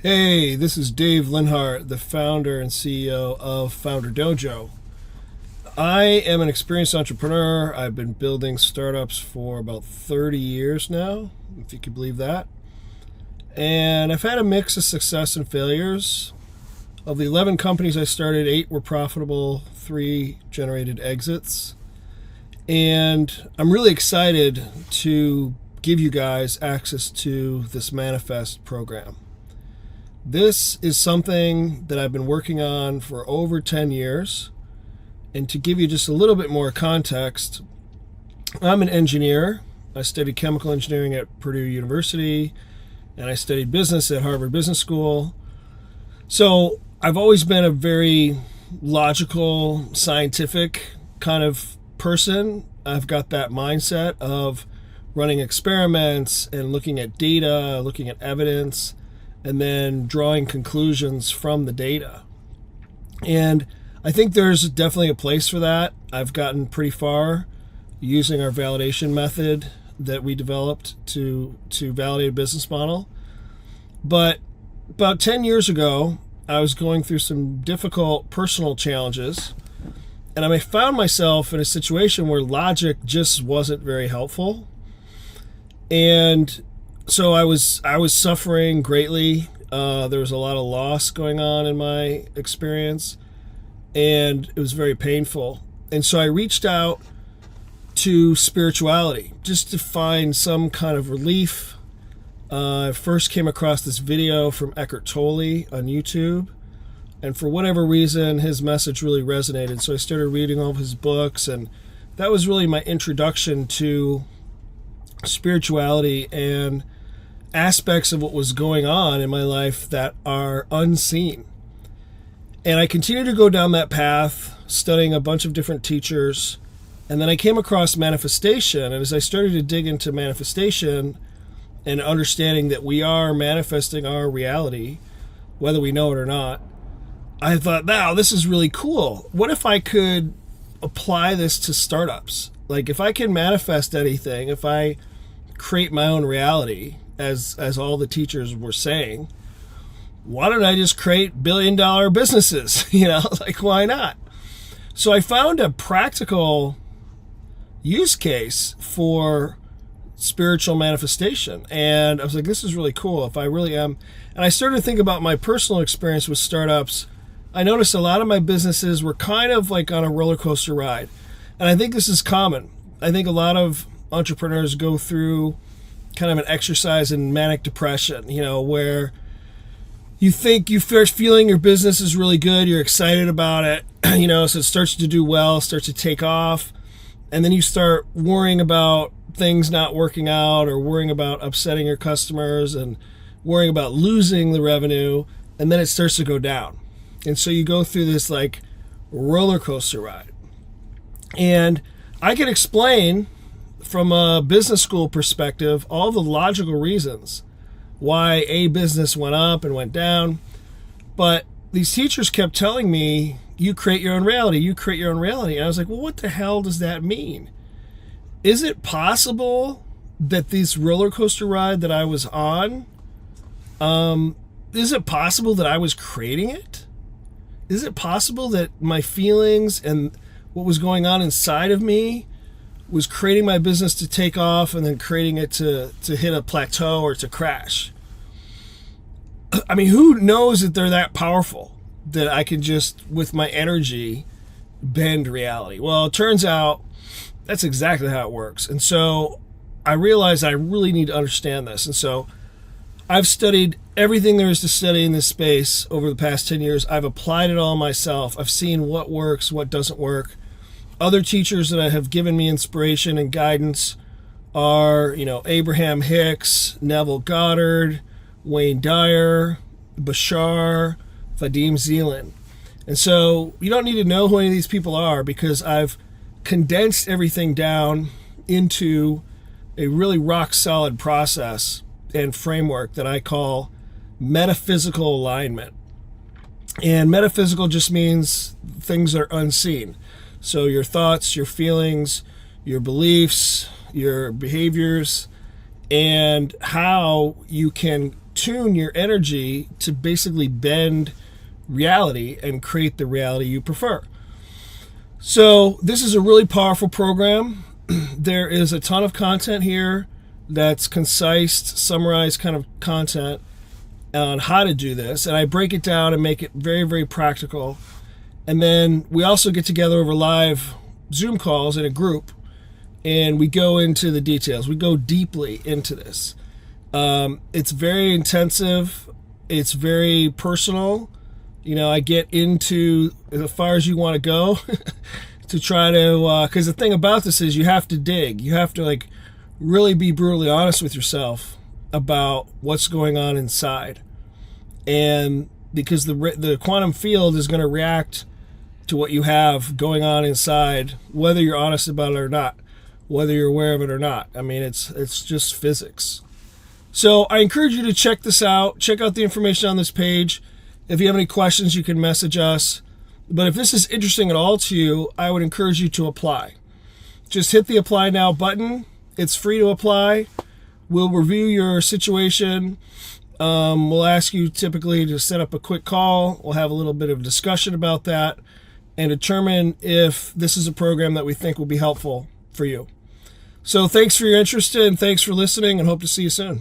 Hey, this is Dave Linhart, the founder and CEO of FounderDojo. I am an experienced entrepreneur. I've been building startups for about 30 years now, if you could believe that. And I've had a mix of success and failures. Of the 11 companies I started, 8 were profitable, 3 generated exits. And I'm really excited to give you guys access to this Manifest program. This is something that I've been working on for over 10 years. And to give you just a little bit more context, I'm an engineer. I studied chemical engineering at Purdue University, and I studied business at Harvard Business School. So I've always been a very logical, scientific kind of person. I've got that mindset of running experiments and looking at data, looking at evidence, and then drawing conclusions from the data. And I think there's definitely a place for that. I've gotten pretty far using our validation method that we developed to validate a business model. But about 10 years ago, I was going through some difficult personal challenges, and I found myself in a situation where logic just wasn't very helpful. And so I was suffering greatly. There was a lot of loss going on in my experience, and it was very painful. And so I reached out to spirituality just to find some kind of relief. I first came across this video from Eckhart Tolle on YouTube, and for whatever reason, his message really resonated. So I started reading all of his books, and that was really my introduction to spirituality and aspects of what was going on in my life that are unseen. And I continued to go down that path, studying a bunch of different teachers. And then I came across manifestation. And as I started to dig into manifestation and understanding that we are manifesting our reality, whether we know it or not, I thought, wow, this is really cool. What if I could apply this to startups? Like, if I can manifest anything, if I create my own reality, as all the teachers were saying, why don't I just create billion-dollar businesses? Like, why not? So I found a practical use case for spiritual manifestation, and I was like, this is really cool. If I really am, and I started to think about my personal experience with startups. I noticed a lot of my businesses were kind of like on a roller coaster ride, and I think this is common. I think a lot of entrepreneurs go through kind of an exercise in manic depression, where you think you first feeling your business is really good, you're excited about it, so it starts to do well, starts to take off, and then you start worrying about things not working out, or worrying about upsetting your customers, and worrying about losing the revenue, and then it starts to go down. And so you go through this like roller coaster ride. And I can explain from a business school perspective all the logical reasons why a business went up and went down. But these teachers kept telling me, you create your own reality, you create your own reality. And I was like, well, what the hell does that mean? Is it possible that this roller coaster ride that I was on, is it possible that I was creating it? Is it possible that my feelings and what was going on inside of me was creating my business to take off and then creating it to hit a plateau or to crash? I mean, who knows that they're that powerful that I can just, with my energy, bend reality? Well, it turns out that's exactly how it works. And so I realized I really need to understand this. And so I've studied everything there is to study in this space over the past 10 years. I've applied it all myself. I've seen what works, what doesn't work. Other teachers that have given me inspiration and guidance are, Abraham Hicks, Neville Goddard, Wayne Dyer, Bashar, Vadim Zeland. And so you don't need to know who any of these people are, because I've condensed everything down into a really rock solid process and framework that I call metaphysical alignment. And metaphysical just means things are unseen. So your thoughts, your feelings, your beliefs, your behaviors, and how you can tune your energy to basically bend reality and create the reality you prefer. So this is a really powerful program. There is a ton of content here that's concise, summarized kind of content on how to do this. And I break it down and make it very, very practical. And then we also get together over live Zoom calls in a group, and we go into the details. We go deeply into this. It's very intensive. It's very personal. I get into as far as you want to go to try to, because the thing about this is you have to dig. You have to really be brutally honest with yourself about what's going on inside. And because the quantum field is going to react to what you have going on inside, whether you're honest about it or not, whether you're aware of it or not. I mean, it's just physics. So I encourage you to check this out. Check out the information on this page. If you have any questions, you can message us. But if this is interesting at all to you, I would encourage you to apply. Just hit the apply now button. It's free to apply. We'll review your situation. We'll ask you typically to set up a quick call. We'll have a little bit of discussion about that and determine if this is a program that we think will be helpful for you. So thanks for your interest and thanks for listening, and hope to see you soon.